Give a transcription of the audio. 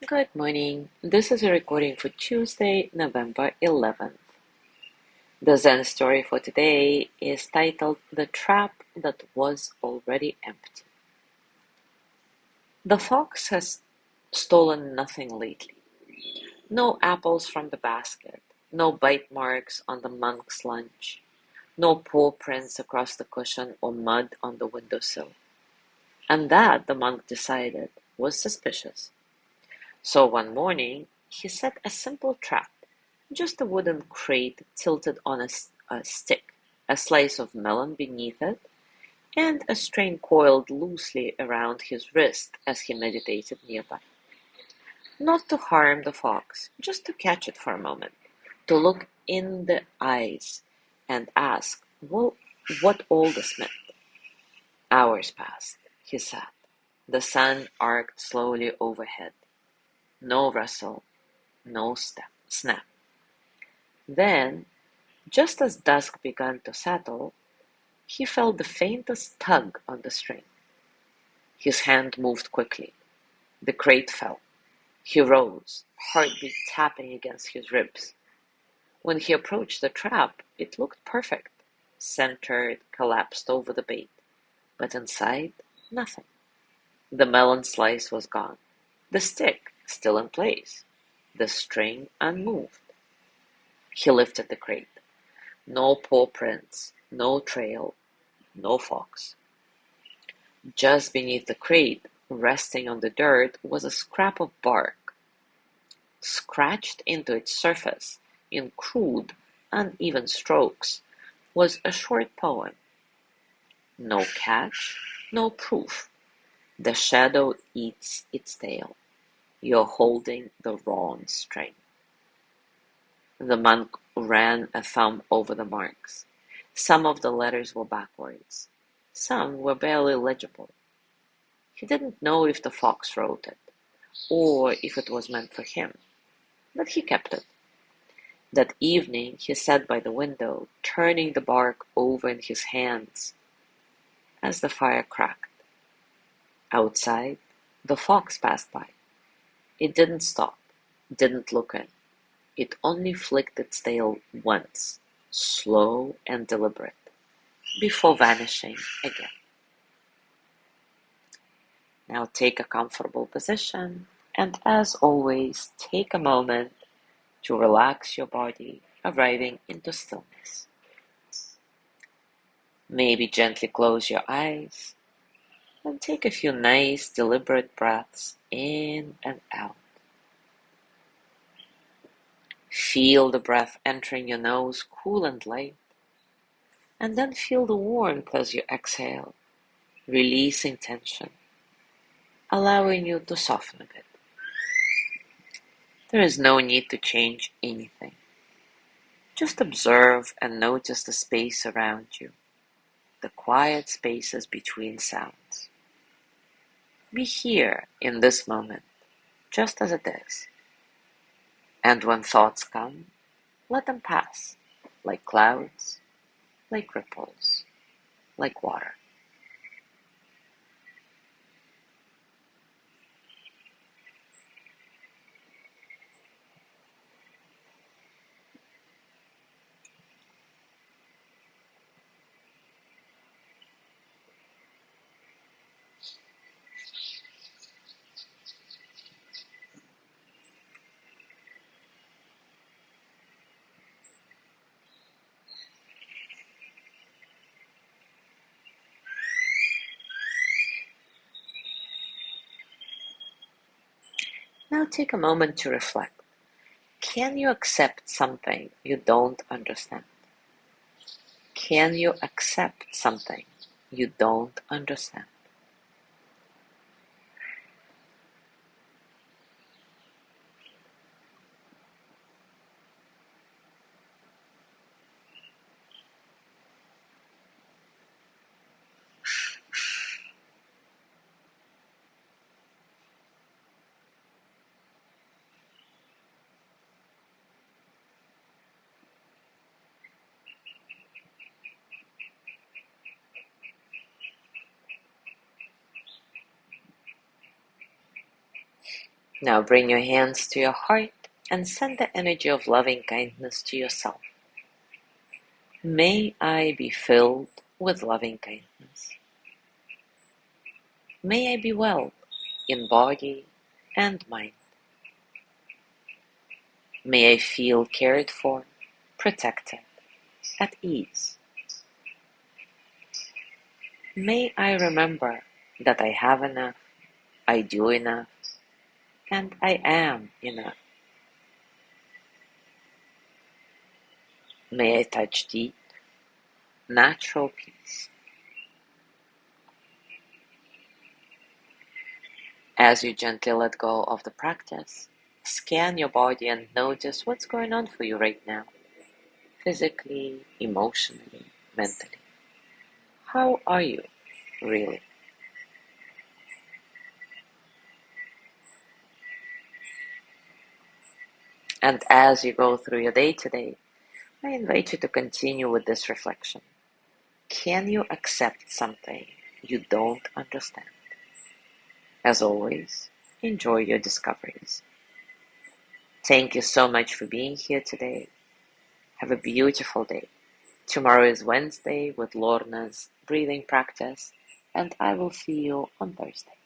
Good morning. This is a recording for Tuesday, November 11th. The Zen story for today is titled The Trap That Was Already Empty. The fox has stolen nothing lately. No apples from the basket, no bite marks on the monk's lunch, no paw prints across the cushion or mud on the windowsill. And that, the monk decided, was suspicious. So one morning, he set a simple trap, just a wooden crate tilted on a stick, a slice of melon beneath it, and a string coiled loosely around his wrist as he meditated nearby. Not to harm the fox, just to catch it for a moment, to look in the eyes and ask, well, what all this meant. Hours passed. He sat. The sun arced slowly overhead. No rustle, no snap. Then, just as dusk began to settle, he felt the faintest tug on the string. His hand moved quickly. The crate fell. He rose, heartbeat tapping against his ribs. When he approached the trap, it looked perfect, centered, collapsed over the bait. But inside, nothing. The melon slice was gone. The stick still in place. The string unmoved. He lifted the crate. No paw prints, no trail, no fox. Just beneath the crate, resting on the dirt, was a scrap of bark. Scratched into its surface, in crude, uneven strokes, was a short poem. No catch, no proof. The shadow eats its tail. You're holding the wrong string. The monk ran a thumb over the marks. Some of the letters were backwards. Some were barely legible. He didn't know if the fox wrote it, or if it was meant for him, but he kept it. That evening he sat by the window, turning the bark over in his hands as the fire cracked. Outside, the fox passed by. It didn't stop, didn't look in. It only flicked its tail once, slow and deliberate, before vanishing again. Now take a comfortable position, and as always, take a moment to relax your body, arriving into stillness. Maybe gently close your eyes and take a few nice, deliberate breaths in and out. Feel the breath entering your nose, cool and light, and then feel the warmth as you exhale, releasing tension, allowing you to soften a bit. There is no need to change anything. Just observe and notice the space around you, the quiet spaces between sounds. Be here in this moment, just as it is. And when thoughts come, let them pass, like clouds, like ripples, like water. Now take a moment to reflect. Can you accept something you don't understand? Can you accept something you don't understand? Now bring your hands to your heart and send the energy of loving kindness to yourself. May I be filled with loving kindness. May I be well in body and mind. May I feel cared for, protected, at ease. May I remember that I have enough, I do enough, and I am enough. May I touch deep, natural peace. As you gently let go of the practice, scan your body and notice what's going on for you right now, physically, emotionally, mentally. How are you, really? And as you go through your day today, I invite you to continue with this reflection. Can you accept something you don't understand? As always, enjoy your discoveries. Thank you so much for being here today. Have a beautiful day. Tomorrow is Wednesday with Lorna's breathing practice, and I will see you on Thursday.